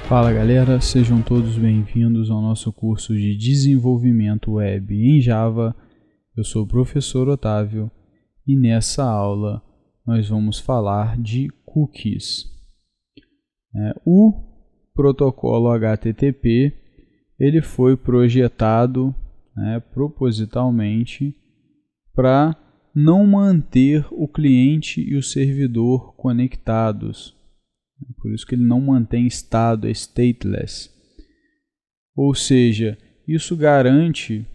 Fala galera, sejam todos bem-vindos ao nosso curso de Desenvolvimento Web em Java. Eu sou o professor Otávio e nessa aula nós vamos falar de cookies. O protocolo HTTP ele foi projetado propositalmente para não manter o cliente e o servidor conectados. Por isso que ele não mantém estado, é stateless. Ou seja, isso garante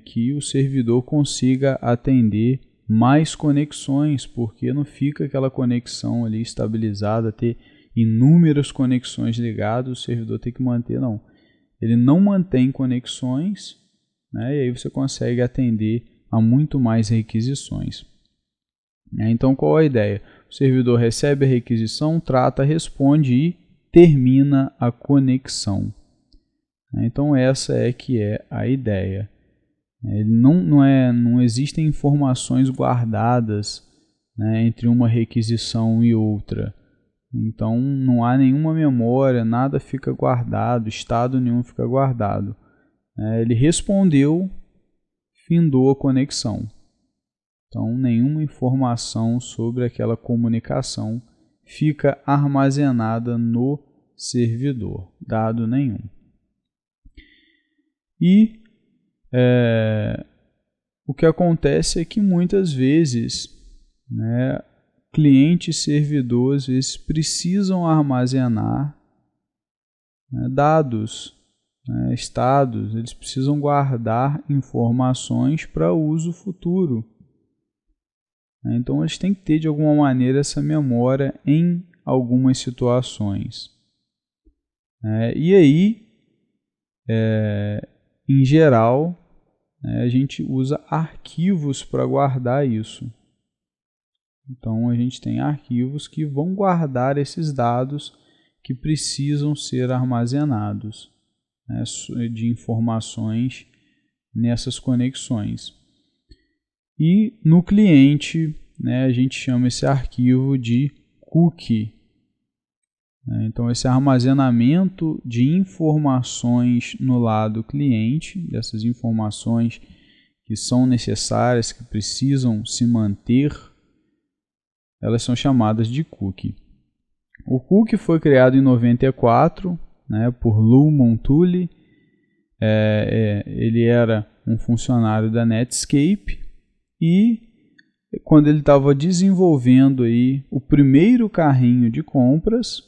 que o servidor consiga atender mais conexões, porque não fica aquela conexão ali estabilizada, ter inúmeras conexões ligadas, o servidor tem que manter, não. Ele não mantém conexões, e aí você consegue atender a muito mais requisições. Então, qual a ideia? O servidor recebe a requisição, trata, responde e termina a conexão. Então, essa é que é a ideia. Não existem informações guardadas entre uma requisição e outra. Então, não há nenhuma memória, nada fica guardado, estado nenhum fica guardado. Ele respondeu, findou a conexão. Então, nenhuma informação sobre aquela comunicação fica armazenada no servidor, dado nenhum. E o que acontece é que muitas vezes cliente e servidor às vezes precisam armazenar dados, estados, eles precisam guardar informações para uso futuro. Então, eles têm que ter, de alguma maneira, essa memória em algumas situações. E aí, em geral, a gente usa arquivos para guardar isso. Então, a gente tem arquivos que vão guardar esses dados que precisam ser armazenados, de informações nessas conexões. E no cliente, a gente chama esse arquivo de cookie. Então, esse armazenamento de informações no lado cliente, dessas informações que são necessárias, que precisam se manter, elas são chamadas de cookie. O cookie foi criado em 94 por Lou Montulli. Ele era um funcionário da Netscape. E quando ele estava desenvolvendo aí o primeiro carrinho de compras,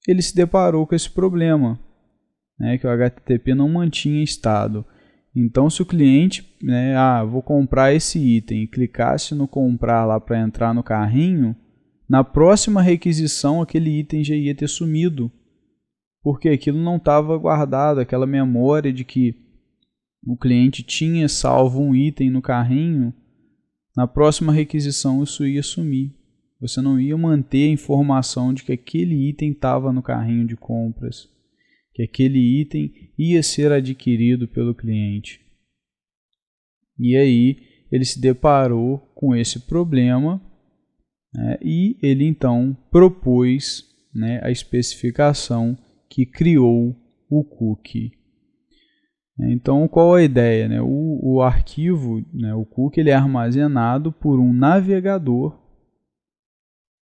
ele se deparou com esse problema, que o HTTP não mantinha estado. Então, se o cliente, vou comprar esse item, e clicasse no comprar lá para entrar no carrinho, na próxima requisição aquele item já ia ter sumido, porque aquilo não estava guardado, aquela memória de que o cliente tinha salvo um item no carrinho. Na próxima requisição isso ia sumir. Você não ia manter a informação de que aquele item estava no carrinho de compras, que aquele item ia ser adquirido pelo cliente. E aí ele se deparou com esse problema e ele então propôs a especificação que criou o cookie. Então, qual a ideia? O arquivo, o cookie, ele é armazenado por um navegador.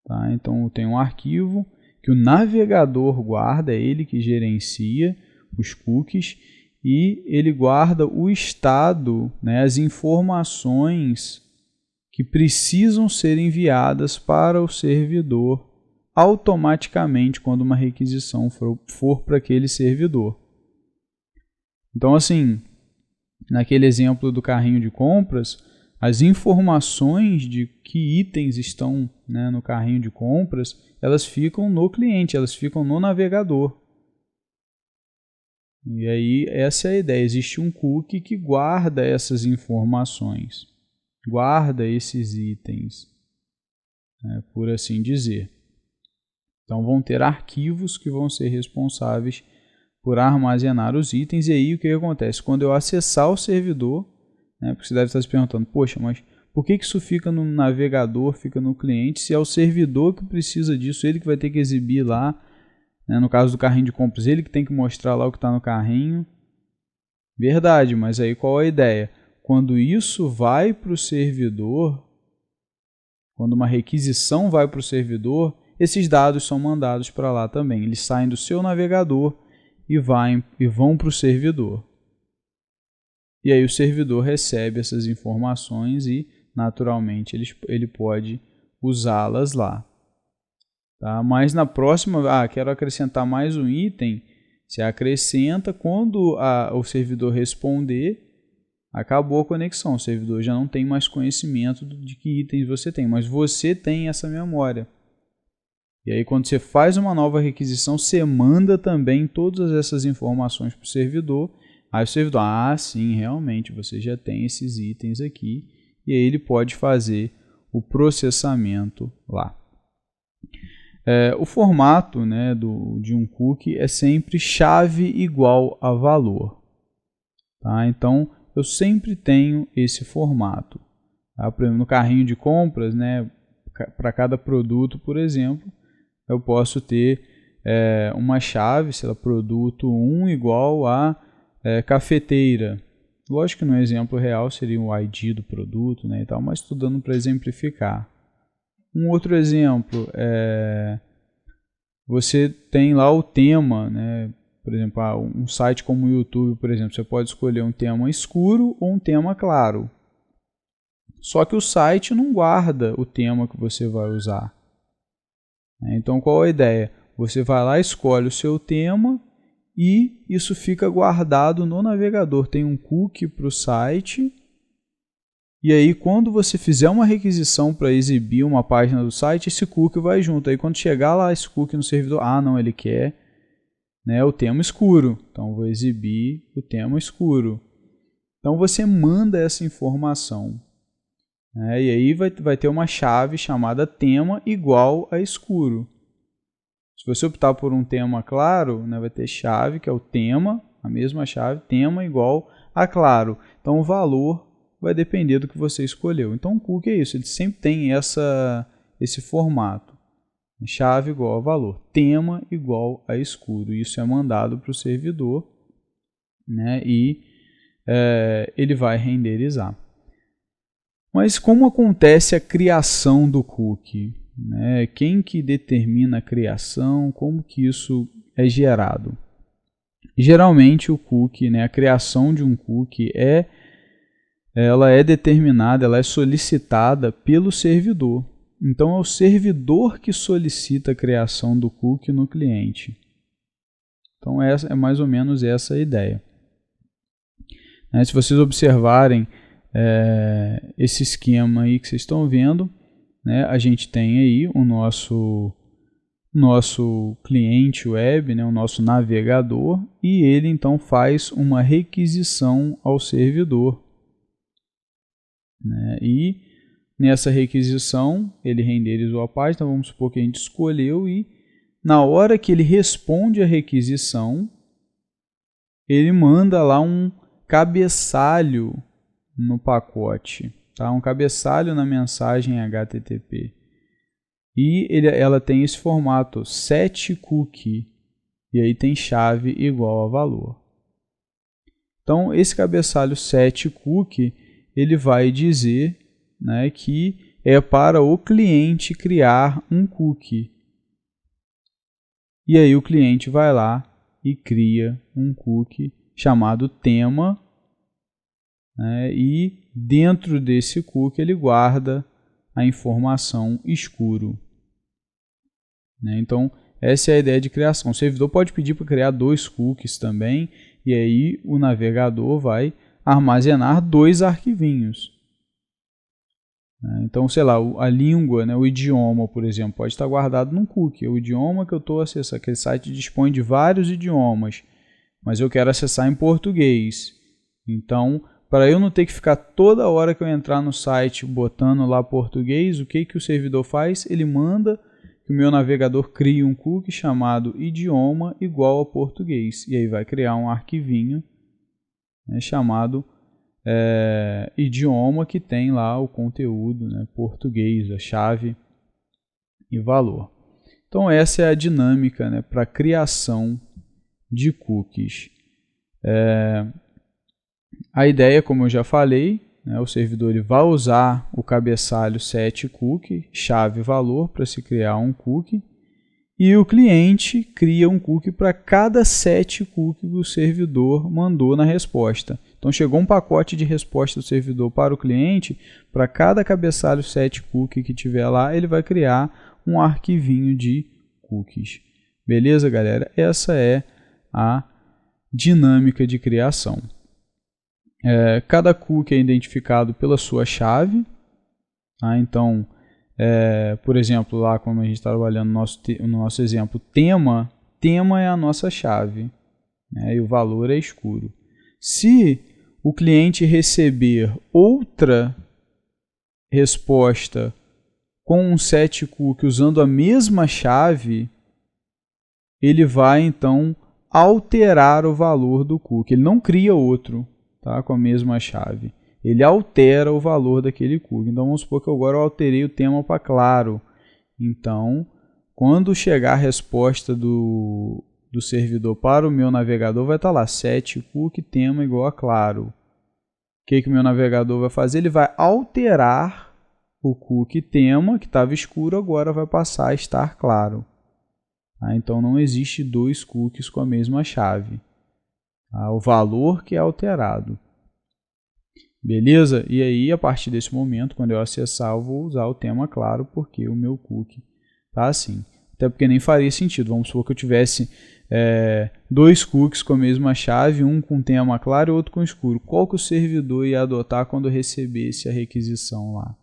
Tá? Então, tem um arquivo que o navegador guarda, é ele que gerencia os cookies, e ele guarda o estado, as informações que precisam ser enviadas para o servidor automaticamente quando uma requisição for para aquele servidor. Então, assim, naquele exemplo do carrinho de compras, as informações de que itens estão no carrinho de compras, elas ficam no cliente, elas ficam no navegador. E aí, essa é a ideia. Existe um cookie que guarda essas informações, guarda esses itens, por assim dizer. Então, vão ter arquivos que vão ser responsáveis por armazenar os itens. E aí o que acontece? Quando eu acessar o servidor, né? Porque você deve estar se perguntando, poxa, mas por que isso fica no navegador, fica no cliente, se é o servidor que precisa disso, ele que vai ter que exibir lá, né? No caso do carrinho de compras, ele que tem que mostrar lá o que está no carrinho. Verdade, mas aí qual a ideia? Quando isso vai para o servidor, quando uma requisição vai para o servidor, esses dados são mandados para lá também. Eles saem do seu navegador e vão para o servidor. E aí o servidor recebe essas informações e, naturalmente, ele pode usá-las lá. Tá? Mas na próxima, quero acrescentar mais um item. Você acrescenta, quando o servidor responder, acabou a conexão. O servidor já não tem mais conhecimento de que itens você tem, mas você tem essa memória. E aí, quando você faz uma nova requisição, você manda também todas essas informações para o servidor. Aí o servidor, sim, realmente, você já tem esses itens aqui. E aí ele pode fazer o processamento lá. O formato, né, de um cookie é sempre chave igual a valor. Tá? Então, eu sempre tenho esse formato. Tá? Por exemplo, no carrinho de compras, né, para cada produto, por exemplo, eu posso ter uma chave, sei lá, produto 1 igual a cafeteira. Lógico que no exemplo real seria o ID do produto, né, e tal, mas estou dando para exemplificar. Um outro exemplo, você tem lá o tema, né? Por exemplo, um site como o YouTube, por exemplo, você pode escolher um tema escuro ou um tema claro. Só que o site não guarda o tema que você vai usar. Então, qual a ideia? Você vai lá, escolhe o seu tema e isso fica guardado no navegador. Tem um cookie para o site. E aí, quando você fizer uma requisição para exibir uma página do site, esse cookie vai junto. Aí, quando chegar lá esse cookie no servidor, não, ele quer, né, o tema escuro. Então, vou exibir o tema escuro. Então, você manda essa informação. Né, e aí, vai ter uma chave chamada tema igual a escuro. Se você optar por um tema claro, né, vai ter chave, que é o tema, a mesma chave, tema igual a claro. Então, o valor vai depender do que você escolheu. Então, o cookie é isso, ele sempre tem esse formato. Chave igual a valor, tema igual a escuro. Isso é mandado para o servidor, né, e ele vai renderizar. Mas como acontece a criação do cookie? Né? Quem que determina a criação? Como que isso é gerado? Geralmente o cookie, né, a criação de um cookie ela é determinada, ela é solicitada pelo servidor. Então, é o servidor que solicita a criação do cookie no cliente. Então, essa é mais ou menos essa a ideia. Se vocês observarem esse esquema aí que vocês estão vendo, né, a gente tem aí o nosso cliente web, né, o nosso navegador, e ele então faz uma requisição ao servidor. Né? E nessa requisição ele renderizou a página, vamos supor que a gente escolheu, e na hora que ele responde a requisição, ele manda lá um cabeçalho no pacote, tá? Um cabeçalho na mensagem HTTP. E ela tem esse formato setCookie, e aí tem chave igual a valor. Então esse cabeçalho setCookie ele vai dizer, né, que é para o cliente criar um cookie. E aí o cliente vai lá e cria um cookie chamado tema, né, e dentro desse cookie ele guarda a informação escuro. Né, então essa é a ideia de criação. O servidor pode pedir para criar 2 cookies também, e aí o navegador vai armazenar 2 arquivinhos. Então, sei lá, a língua, né, o idioma, por exemplo, pode estar guardado num cookie. O idioma que eu estou acessando, aquele site dispõe de vários idiomas, mas eu quero acessar em português. Então, para eu não ter que ficar toda hora que eu entrar no site botando lá português, o que o servidor faz? Ele manda que o meu navegador crie um cookie chamado idioma igual a português. E aí vai criar um arquivinho, né, chamado idioma que tem lá o conteúdo, né, português, a chave e valor. Então essa é a dinâmica, né, para a criação de cookies. A ideia, como eu já falei, né, o servidor ele vai usar o cabeçalho setCookie, chave valor, para se criar um cookie, e o cliente cria um cookie para cada setCookie que o servidor mandou na resposta. Então chegou um pacote de resposta do servidor para o cliente, para cada cabeçalho setCookie que tiver lá, ele vai criar um arquivinho de cookies. Beleza, galera? Essa é a dinâmica de criação. Cada cookie é identificado pela sua chave. Tá? Então, por exemplo, lá como a gente está trabalhando no nosso exemplo, tema é a nossa chave, né? E o valor é escuro. Se o cliente receber outra resposta com um setCookie usando a mesma chave, ele vai então alterar o valor do cookie. Ele não cria outro, tá, com a mesma chave. Ele altera o valor daquele cookie. Então vamos supor que agora eu alterei o tema para claro. Então, quando chegar a resposta do servidor para o meu navegador, vai estar lá setCookie tema igual a claro. O que o meu navegador vai fazer? Ele vai alterar o cookie tema, que estava escuro, agora vai passar a estar claro. Tá? Então não existe dois cookies com a mesma chave. Tá? O valor que é alterado. Beleza? E aí, a partir desse momento, quando eu acessar, eu vou usar o tema claro, porque o meu cookie está assim. Até porque nem faria sentido. Vamos supor que eu tivesse dois cookies com a mesma chave, um com tema claro e outro com escuro. Qual que o servidor ia adotar quando eu recebesse a requisição lá?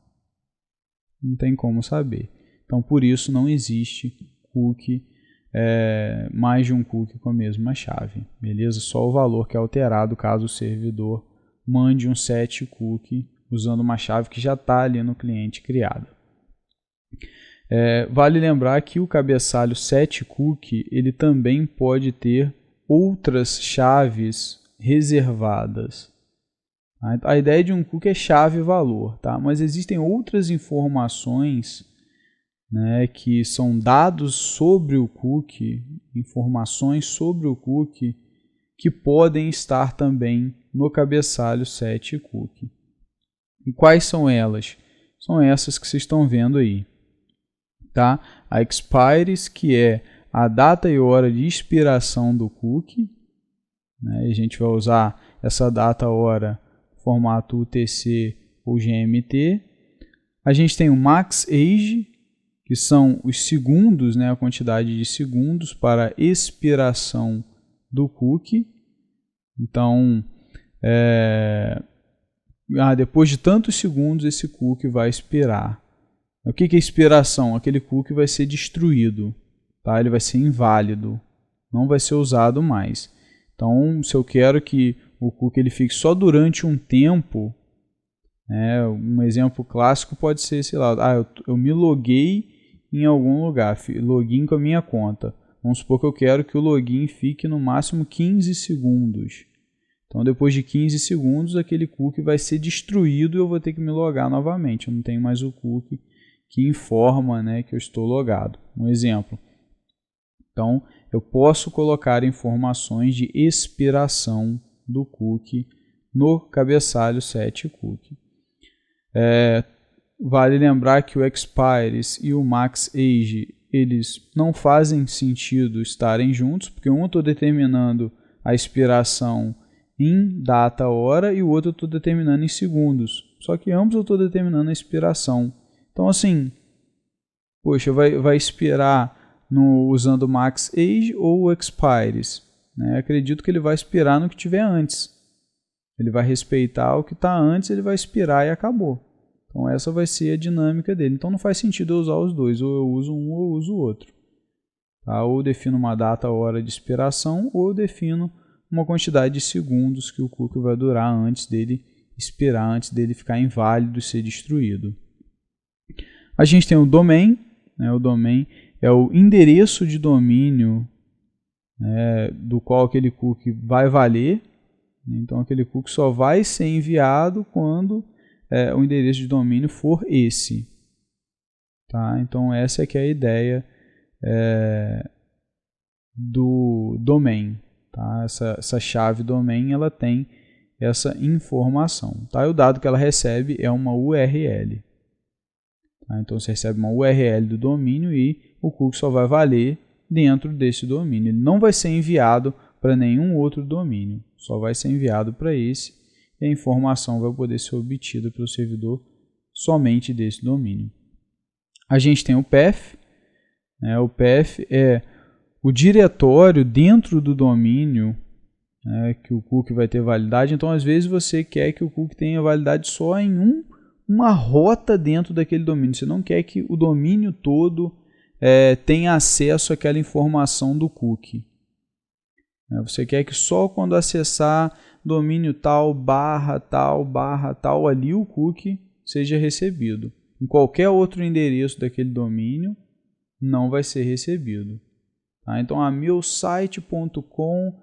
Não tem como saber. Então, por isso, não existe cookie, mais de um cookie com a mesma chave. Beleza? Só o valor que é alterado caso o servidor mande um setCookie usando uma chave que já está ali no cliente criada. Vale lembrar que o cabeçalho setCookie ele também pode ter outras chaves reservadas. A ideia de um cookie é chave e valor, tá? Mas existem outras informações, né, que são dados sobre o cookie, informações sobre o cookie, que podem estar também no cabeçalho setCookie. E quais são elas? São essas que vocês estão vendo aí. Tá? A expires, que é a data e hora de expiração do cookie. Né? A gente vai usar essa data e hora formato UTC ou GMT. A gente tem o max age, que são os segundos, né? A quantidade de segundos para expiração do cookie. Então, depois de tantos segundos, esse cookie vai expirar. O que é expiração? Aquele cookie vai ser destruído, tá? Ele vai ser inválido, não vai ser usado mais. Então, se eu quero que o cookie ele fique só durante um tempo, um exemplo clássico pode ser, sei lá, eu me loguei em algum lugar, login com a minha conta. Vamos supor que eu quero que o login fique no máximo 15 segundos. Então, depois de 15 segundos, aquele cookie vai ser destruído e eu vou ter que me logar novamente. Eu não tenho mais o cookie que informa, né, que eu estou logado. Um exemplo. Então, eu posso colocar informações de expiração do cookie no cabeçalho setCookie. Vale lembrar que o expires e o max age eles não fazem sentido estarem juntos, porque um eu estou determinando a expiração em data, hora, e o outro eu estou determinando em segundos. Só que ambos eu estou determinando a expiração. Então, assim, poxa, vai expirar usando o max age ou o expires? Né? Acredito que ele vai expirar no que tiver antes. Ele vai respeitar o que está antes, ele vai expirar e acabou. Então essa vai ser a dinâmica dele. Então não faz sentido eu usar os dois, ou eu uso um ou eu uso o outro. Tá? Ou eu defino uma data, hora de expiração, ou eu defino uma quantidade de segundos que o cookie vai durar antes dele expirar, antes dele ficar inválido e ser destruído. A gente tem o domain, né? O domain é o endereço de domínio, né, do qual aquele cookie vai valer. Então aquele cookie só vai ser enviado quando o endereço de domínio for esse. Tá? Então essa é que é a ideia do domain. Tá? Essa chave domain ela tem essa informação. Tá? E o dado que ela recebe é uma URL. Tá? Então você recebe uma URL do domínio e o cookie só vai valer dentro desse domínio. Ele não vai ser enviado para nenhum outro domínio, só vai ser enviado para esse e a informação vai poder ser obtida pelo servidor somente desse domínio. A gente tem o path, né? O path é o diretório dentro do domínio, né, que o cookie vai ter validade. Então, às vezes, você quer que o cookie tenha validade só em uma rota dentro daquele domínio. Você não quer que o domínio todo tenha acesso àquela informação do cookie. Você quer que só quando acessar domínio tal, barra tal, ali o cookie seja recebido. Em qualquer outro endereço daquele domínio, não vai ser recebido. Tá? Então, meusite.com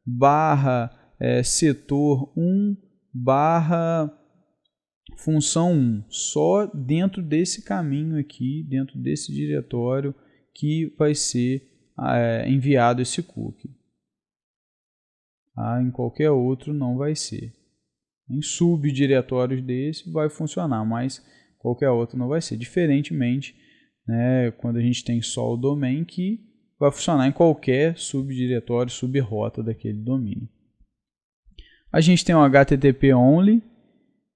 barra setor 1 barra função 1. Só dentro desse caminho aqui, dentro desse diretório, que vai ser enviado esse cookie. Tá? Em qualquer outro não vai ser. Em subdiretórios desse vai funcionar, mas qualquer outro não vai ser. Diferentemente, né, quando a gente tem só o domain, que vai funcionar em qualquer subdiretório, subrota daquele domínio. A gente tem o HTTP only,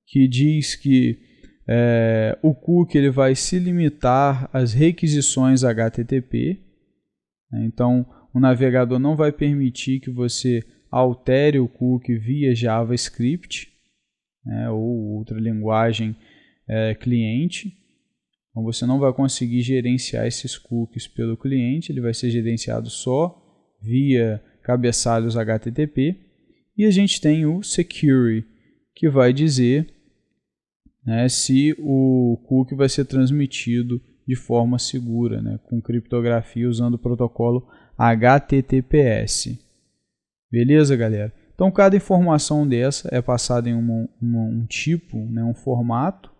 que diz que o cookie ele vai se limitar às requisições HTTP. Então, o navegador não vai permitir que você altere o cookie via JavaScript, ou outra linguagem cliente. Então, você não vai conseguir gerenciar esses cookies pelo cliente, ele vai ser gerenciado só via cabeçalhos HTTP. E a gente tem o Security, que vai dizer se o cookie vai ser transmitido de forma segura, com criptografia usando o protocolo HTTPS. Beleza, galera? Então, cada informação dessa é passada em um tipo, um formato.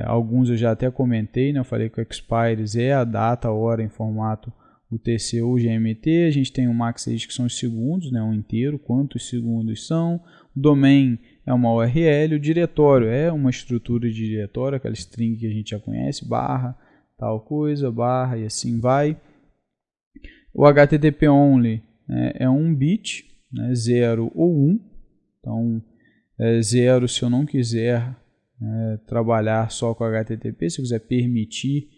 Alguns eu já até comentei, eu falei que o expires é a data, a hora em formato UTC ou GMT. A gente tem o maxage, que são os segundos, um inteiro, quantos segundos são. O domain é uma URL, o diretório é uma estrutura de diretório, aquela string que a gente já conhece, barra, tal coisa, barra e assim vai. O HTTP only é 1 bit, 0 ou 1. Então, 0 se eu não quiser trabalhar só com HTTP, se eu quiser permitir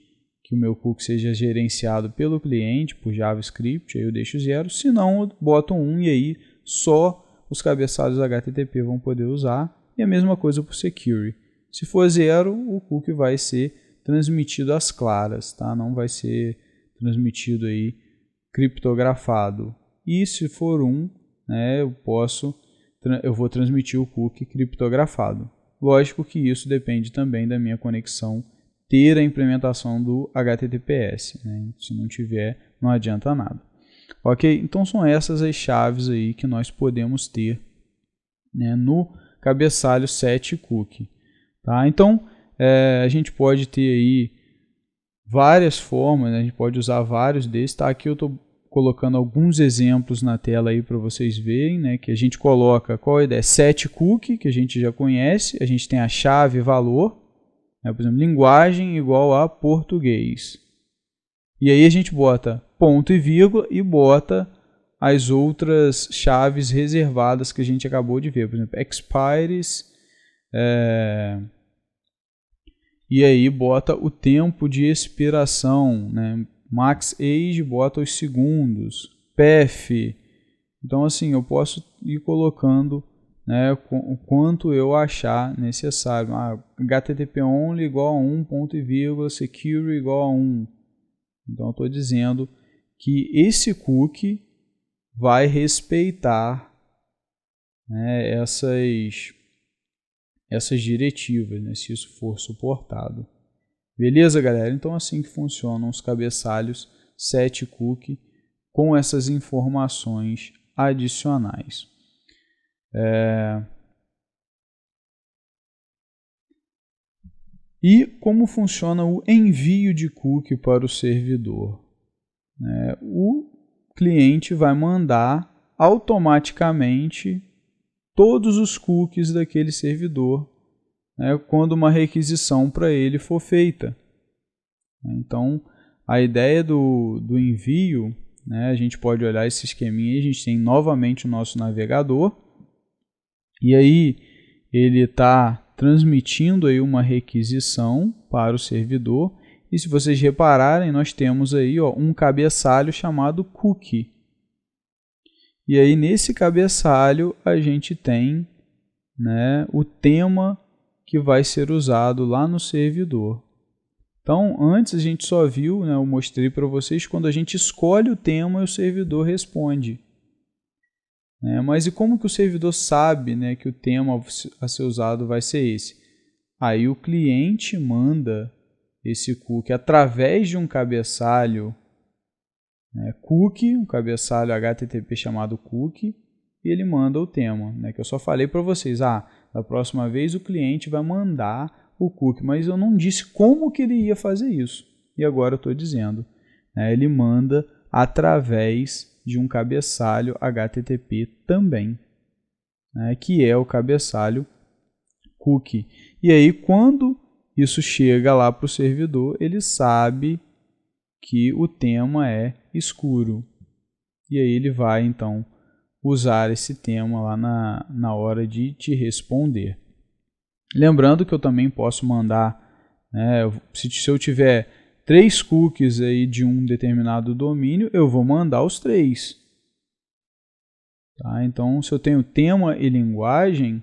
que o meu cookie seja gerenciado pelo cliente, por JavaScript, aí eu deixo 0, se não eu boto 1 e aí só os cabeçalhos HTTP vão poder usar, e a mesma coisa para o Security. Se for 0, o cookie vai ser transmitido às claras, tá? Não vai ser transmitido aí criptografado. E se for 1, eu vou transmitir o cookie criptografado. Lógico que isso depende também da minha conexão ter a implementação do HTTPS. Se não tiver, não adianta nada. Ok? Então são essas as chaves aí que nós podemos ter no cabeçalho set cookie. Tá? Então a gente pode ter aí várias formas, a gente pode usar vários desses. Tá? Aqui eu estou colocando alguns exemplos na tela aí para vocês verem, que a gente coloca, qual a ideia? Set cookie, que a gente já conhece, a gente tem a chave valor, por exemplo, linguagem igual a português. E aí a gente bota ponto e vírgula e bota as outras chaves reservadas que a gente acabou de ver, por exemplo, expires, e aí bota o tempo de expiração, max age, bota os segundos, path. Então assim, eu posso ir colocando o quanto eu achar necessário. HTTP only igual a 1, ponto e vírgula, security igual a 1. Então eu estou dizendo que esse cookie vai respeitar essas diretivas, se isso for suportado. Beleza, galera? Então assim que funcionam os cabeçalhos set cookie com essas informações adicionais. E como funciona o envio de cookie para o servidor? O cliente vai mandar automaticamente todos os cookies daquele servidor, quando uma requisição para ele for feita. Então, a ideia do envio, a gente pode olhar esse esqueminha, a gente tem novamente o nosso navegador, e aí ele está transmitindo aí uma requisição para o servidor, e se vocês repararem, nós temos aí um cabeçalho chamado cookie. E aí nesse cabeçalho a gente tem o tema que vai ser usado lá no servidor. Então antes a gente só viu, eu mostrei para vocês, quando a gente escolhe o tema e o servidor responde. Mas e como que o servidor sabe que o tema a ser usado vai ser esse? Aí o cliente manda esse cookie através de um cabeçalho cookie, um cabeçalho HTTP chamado cookie, e ele manda o tema, que eu só falei para vocês, da próxima vez o cliente vai mandar o cookie, mas eu não disse como que ele ia fazer isso, e agora eu estou dizendo, ele manda através de um cabeçalho HTTP também, que é o cabeçalho cookie. E aí quando isso chega lá para o servidor, ele sabe que o tema é escuro. E aí ele vai então usar esse tema lá na hora de te responder. Lembrando que eu também posso mandar, se eu tiver 3 cookies aí de um determinado domínio, eu vou mandar os 3. Tá? Então, se eu tenho tema e linguagem,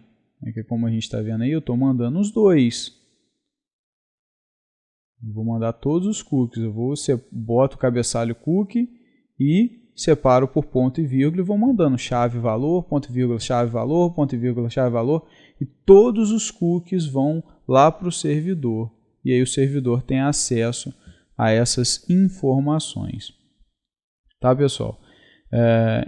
que é como a gente está vendo aí, eu estou mandando os 2. Eu vou mandar todos os cookies. Boto o cabeçalho cookie e separo por ponto e vírgula e vou mandando chave valor, ponto e vírgula, chave valor, ponto e vírgula, chave valor. E todos os cookies vão lá para o servidor. E aí o servidor tem acesso a essas informações. Tá, pessoal?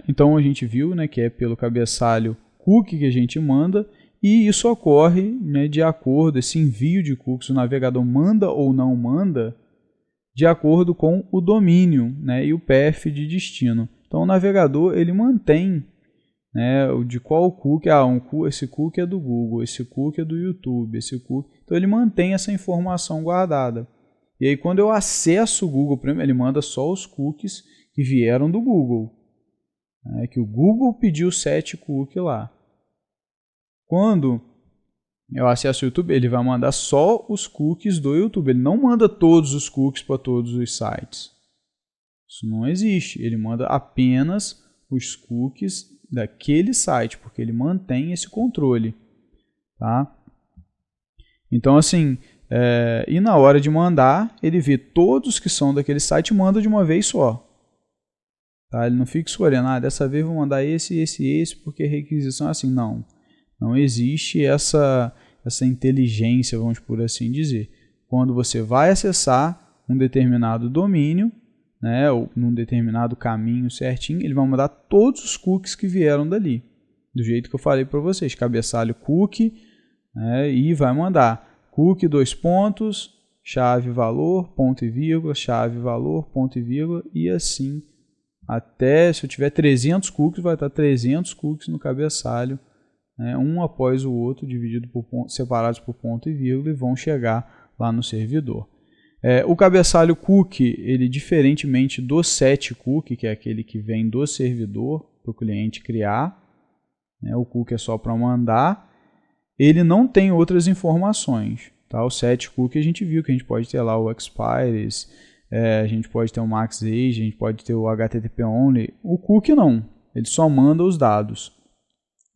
Então a gente viu que é pelo cabeçalho cookie que a gente manda. E isso ocorre de acordo, esse envio de cookies, o navegador manda ou não manda, de acordo com o domínio e o path de destino. Então o navegador ele mantém de qual cookie, esse cookie é do Google, esse cookie é do YouTube, esse cookie. Então ele mantém essa informação guardada. E aí quando eu acesso o Google, ele manda só os cookies que vieram do Google. Que o Google pediu 7 cookies lá. Quando eu acesso o YouTube, ele vai mandar só os cookies do YouTube. Ele não manda todos os cookies para todos os sites. Isso não existe. Ele manda apenas os cookies daquele site, porque ele mantém esse controle. Tá? Então, assim, e na hora de mandar, ele vê todos que são daquele site e manda de uma vez só. Tá? Ele não fica escolhendo, dessa vez vou mandar esse, porque a requisição é assim. Não. Não existe essa inteligência, vamos por assim dizer. Quando você vai acessar um determinado domínio, ou num determinado caminho certinho, ele vai mandar todos os cookies que vieram dali. Do jeito que eu falei para vocês, cabeçalho cookie, e vai mandar cookie 2 pontos, chave valor, ponto e vírgula, chave valor, ponto e vírgula, e assim até, se eu tiver 300 cookies, vai estar 300 cookies no cabeçalho, um após o outro, separados por ponto e vírgula, e vão chegar lá no servidor. O cabeçalho cookie, ele diferentemente do set cookie, que é aquele que vem do servidor para o cliente criar, o cookie é só para mandar, ele não tem outras informações. Tá? O set cookie a gente viu que a gente pode ter lá o expires, a gente pode ter o max age, a gente pode ter o HTTP only. O cookie não, ele só manda os dados.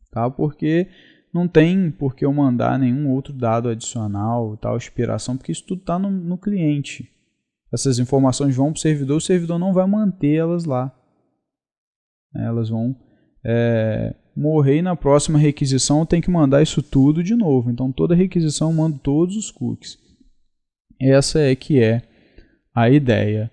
Tá? Porque não tem por que eu mandar nenhum outro dado adicional, tal, expiração, porque isso tudo está no cliente. Essas informações vão para o servidor não vai manter elas lá. Elas vão morrer e na próxima requisição eu tenho que mandar isso tudo de novo. Então toda requisição eu mando todos os cookies. Essa que é a ideia.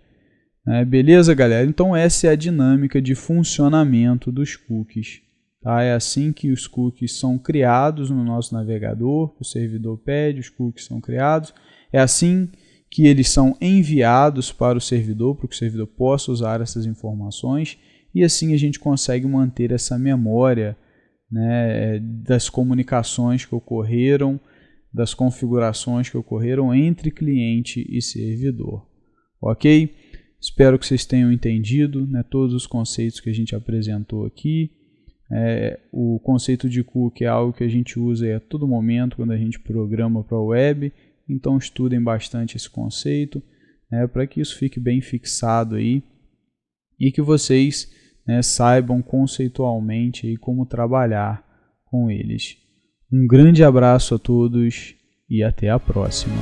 Beleza, galera? Então essa é a dinâmica de funcionamento dos cookies. Tá? É assim que os cookies são criados no nosso navegador, o servidor pede, os cookies são criados. É assim que eles são enviados para o servidor, para que o servidor possa usar essas informações, e assim a gente consegue manter essa memória, né, das comunicações que ocorreram, das configurações que ocorreram entre cliente e servidor. Ok? Espero que vocês tenham entendido, né, todos os conceitos que a gente apresentou aqui. O conceito de cookie é algo que a gente usa a todo momento quando a gente programa para a web, então estudem bastante esse conceito, né, para que isso fique bem fixado aí e que vocês, né, saibam conceitualmente aí como trabalhar com eles. Um grande abraço a todos e até a próxima.